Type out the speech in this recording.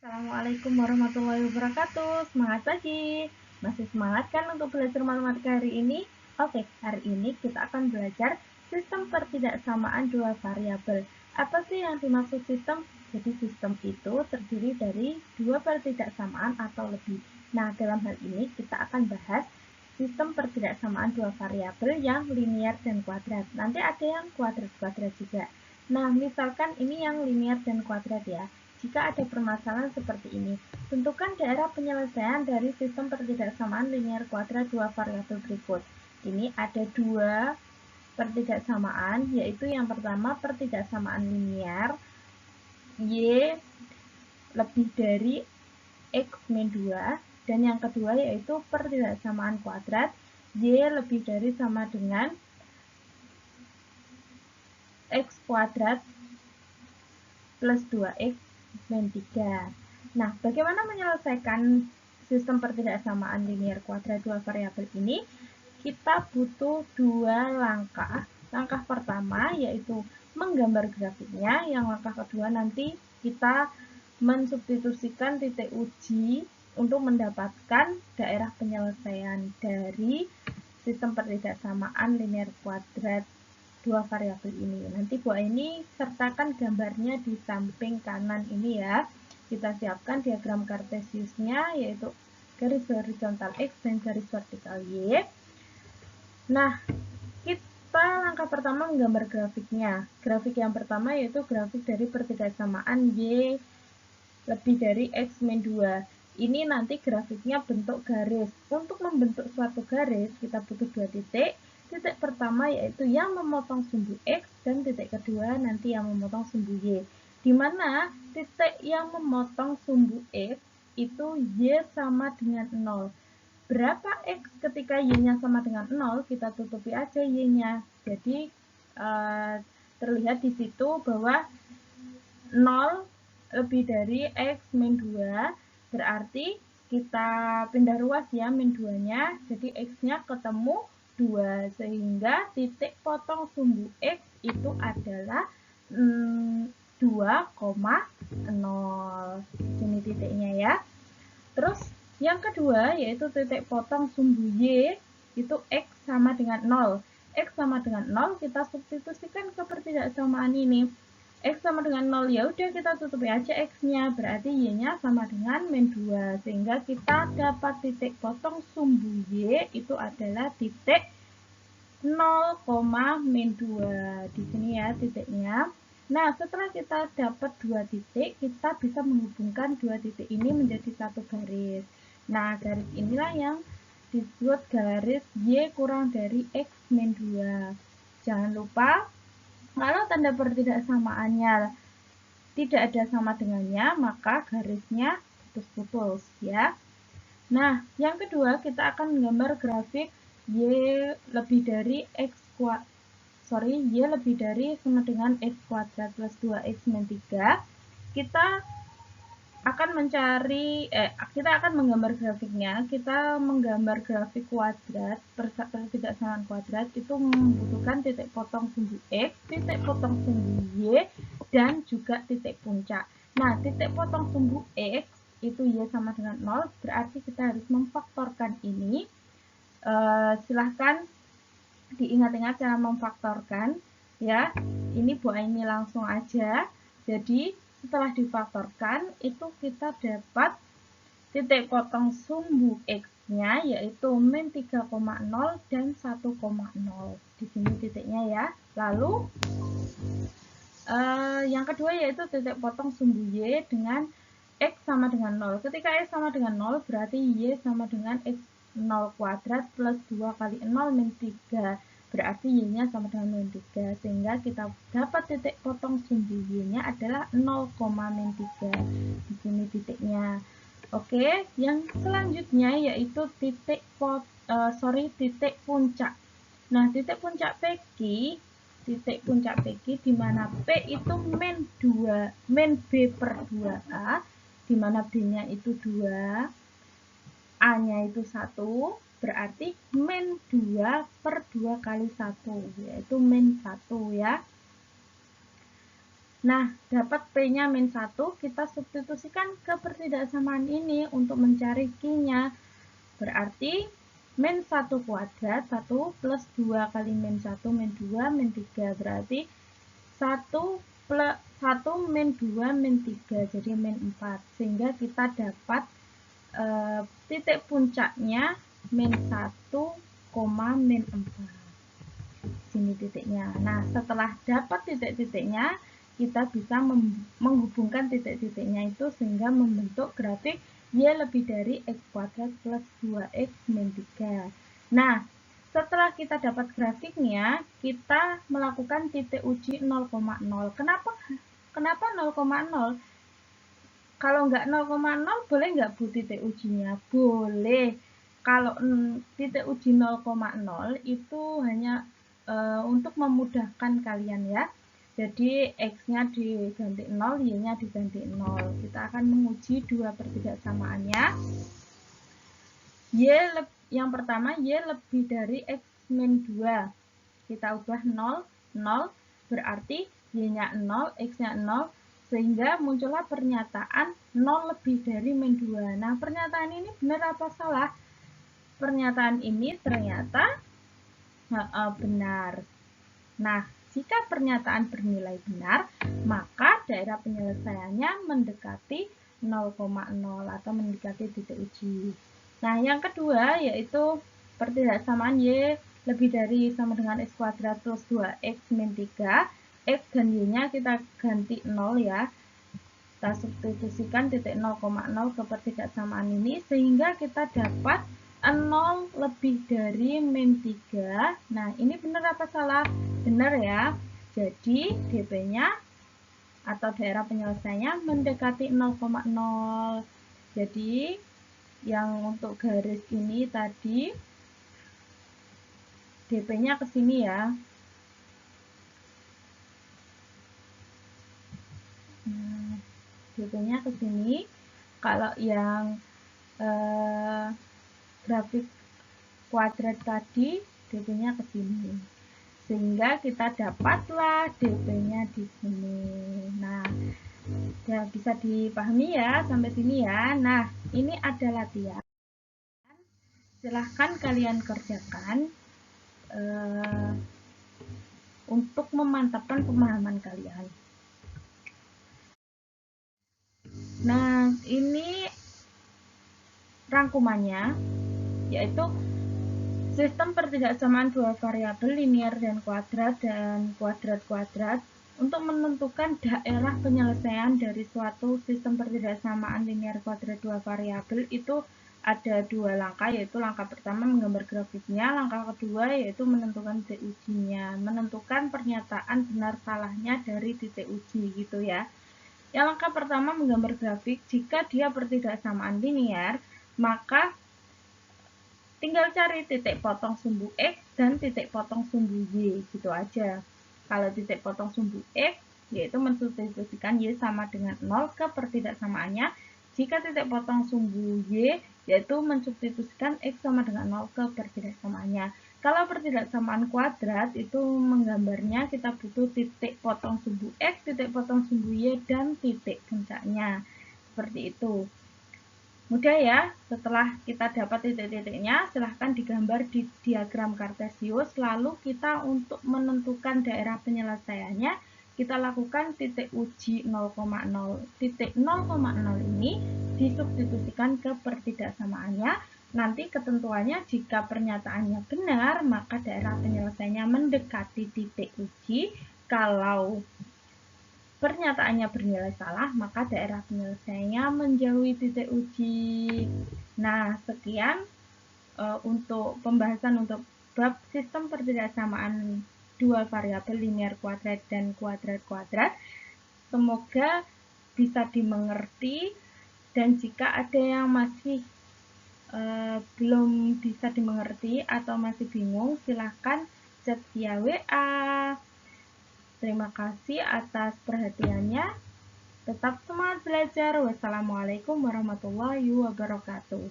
Assalamualaikum warahmatullahi wabarakatuh. Semangat pagi. Masih semangat kan untuk belajar matematika hari ini? Oke, hari ini kita akan belajar sistem pertidaksamaan dua variabel. Apa sih yang dimaksud sistem? Jadi sistem itu terdiri dari dua pertidaksamaan atau lebih. Nah, dalam hal ini kita akan bahas sistem pertidaksamaan dua variabel yang linier dan kuadrat. Nanti ada yang kuadrat-kuadrat juga. Nah, misalkan ini yang linier dan kuadrat ya. Jika ada permasalahan seperti ini, tentukan daerah penyelesaian dari sistem pertidaksamaan linier kuadrat dua variabel berikut. Ini ada dua pertidaksamaan, yaitu yang pertama pertidaksamaan linier Y lebih dari X min 2, dan yang kedua yaitu pertidaksamaan kuadrat Y lebih dari sama dengan X kuadrat plus 2X min 3. Nah, bagaimana menyelesaikan sistem pertidaksamaan linier kuadrat dua variabel ini? Kita butuh dua langkah. Langkah pertama yaitu menggambar grafiknya, yang langkah kedua nanti kita mensubstitusikan titik uji untuk mendapatkan daerah penyelesaian dari sistem pertidaksamaan linier kuadrat dua variabel ini. Nanti Bu Aini sertakan gambarnya di samping kanan ini ya. Kita siapkan diagram kartesiusnya, yaitu garis horizontal X dan garis vertikal Y. Nah, kita langkah pertama menggambar grafiknya. Grafik yang pertama yaitu grafik dari pertidaksamaan Y lebih dari X min 2. Ini nanti grafiknya bentuk garis. Untuk membentuk suatu garis, kita butuh dua titik. Titik pertama yaitu yang memotong sumbu X, dan titik kedua nanti yang memotong sumbu Y. Di mana titik yang memotong sumbu X itu Y sama dengan 0. Berapa X ketika Y-nya sama dengan 0? Kita tutupi aja Y-nya. Jadi terlihat di situ bahwa 0 lebih dari X min 2, berarti kita pindah ruas ya min 2-nya, jadi X-nya ketemu 2, sehingga titik potong sumbu X itu adalah 2,0. Ini titiknya ya. Terus yang kedua yaitu titik potong sumbu Y, itu X sama dengan 0. X sama dengan 0 kita substitusikan ke pertidaksamaan ini. X sama dengan 0, ya udah kita tutupi aja X-nya, berarti Y-nya sama dengan min 2, sehingga kita dapat titik potong sumbu Y itu adalah titik 0, min 2. Di sini ya titiknya. Nah, setelah kita dapat dua titik, kita bisa menghubungkan dua titik ini menjadi satu garis. Nah, garis inilah yang disebut garis Y kurang dari X min 2. Jangan lupa, kalau tanda pertidaksamaannya tidak ada sama dengannya, maka garisnya putus-putus ya. Nah, yang kedua kita akan menggambar grafik Y lebih dari Y lebih dari sama dengan X kuadrat plus 2X min 3. Kita akan menggambar grafiknya. Kita menggambar grafik kuadrat, pertidaksamaan kuadrat itu membutuhkan titik potong sumbu X, titik potong sumbu Y, dan juga titik puncak. Nah, titik potong sumbu X itu Y sama dengan 0, berarti kita harus memfaktorkan ini. Silahkan diingat-ingat cara memfaktorkan ya. Ini Bu Aini langsung aja. Jadi setelah difaktorkan itu kita dapat titik potong sumbu X-nya yaitu min 3,0 dan 1,0. Di sini titiknya ya. Lalu yang kedua yaitu titik potong sumbu Y dengan X sama dengan 0. Ketika X sama dengan 0 berarti Y sama dengan X 0 kuadrat plus 2 kali 0 min 3. Berarti Y-nya sama dengan min 3. Sehingga kita dapat titik potong sumbu Y-nya adalah 0, min 3. Di sini titiknya. Oke, yang selanjutnya yaitu titik puncak. Nah, titik puncak PQ di mana P itu min B per 2A, di mana B-nya itu 2, A-nya itu 1, berarti min 2 per 2 kali 1, yaitu min 1 ya. Nah, dapat P-nya min 1, kita substitusikan ke pertidaksamaan ini untuk mencari Q-nya. Berarti min 1 kuadrat, 1 plus 2 kali min 1, min 2, min 3. Berarti 1 plus 1 min 2, min 3, jadi min 4. Sehingga kita dapat titik puncaknya min 1, min 4. Sini titiknya. Nah, setelah dapat titik-titiknya, kita bisa menghubungkan titik-titiknya itu sehingga membentuk grafik Y lebih dari X kuadrat plus 2X min 3. Nah, setelah kita dapat grafiknya, kita melakukan titik uji 0,0. Kenapa 0,0? Kalau nggak 0,0, boleh nggak Bu titik ujinya? Boleh. Kalau titik uji 0,0 itu hanya untuk memudahkan kalian ya. Jadi X-nya diganti 0, Y-nya diganti 0. Kita akan menguji dua pertidaksamaannya. Yang pertama, Y lebih dari X min 2. Kita ubah 0, 0. Berarti Y-nya 0, X-nya 0. Sehingga muncullah pernyataan 0 lebih dari min 2. Nah, pernyataan ini benar apa salah? Pernyataan ini ternyata benar. Nah, jika pernyataan bernilai benar, maka daerah penyelesaiannya mendekati 0,0 atau mendekati titik uji. Nah, yang kedua yaitu pertidaksamaan Y lebih dari sama dengan X kuadrat plus 2X min 3. X dan Y-nya kita ganti 0 ya. Kita substitusikan titik 0,0 ke pertidaksamaan ini sehingga kita dapat 0 lebih dari min 3. Nah, ini benar apa salah? Benar ya. Jadi, DP-nya atau daerah penyelesaiannya mendekati 0,0. Jadi, yang untuk garis ini tadi, DP-nya ke sini ya. DP-nya ke sini. Kalau yang grafik kuadrat tadi, DP-nya ke sini. Sehingga kita dapatlah DP-nya di sini. Nah, ya bisa dipahami ya sampai sini ya. Nah, ini ada latihan. Silahkan kalian kerjakan untuk memantapkan pemahaman kalian. Nah, ini rangkumannya, yaitu sistem pertidaksamaan dua variabel linear dan kuadrat-kuadrat untuk menentukan daerah penyelesaian dari suatu sistem pertidaksamaan linear kuadrat dua variabel itu ada dua langkah, yaitu langkah pertama menggambar grafiknya, langkah kedua yaitu menentukan titik ujinya, menentukan pernyataan benar salahnya dari titik uji gitu ya. Yang langkah pertama menggambar grafik, jika dia pertidaksamaan linear, maka tinggal cari titik potong sumbu X dan titik potong sumbu Y, gitu aja. Kalau titik potong sumbu X, yaitu mensubstitusikan Y sama dengan 0 ke pertidaksamaannya. Jika titik potong sumbu Y, yaitu mensubstitusikan X sama dengan 0 ke pertidaksamaannya. Kalau pertidaksamaan kuadrat, itu menggambarnya kita butuh titik potong sumbu X, titik potong sumbu Y, dan titik puncaknya. Seperti itu. Mudah ya, setelah kita dapat titik-titiknya, silahkan digambar di diagram kartesius, lalu kita untuk menentukan daerah penyelesaiannya, kita lakukan titik uji 0,0. Titik 0,0 ini disubstitusikan ke pertidaksamaannya, nanti ketentuannya jika pernyataannya benar, maka daerah penyelesaiannya mendekati titik uji, kalau pernyataannya bernilai salah, maka daerah penyelesaiannya menjauhi titik uji. Nah, sekian untuk pembahasan untuk bab sistem pertidaksamaan dua variabel linear kuadrat dan kuadrat-kuadrat. Semoga bisa dimengerti, dan jika ada yang masih belum bisa dimengerti atau masih bingung, silahkan chat via WA. Terima kasih atas perhatiannya. Tetap semangat belajar. Wassalamualaikum warahmatullahi wabarakatuh.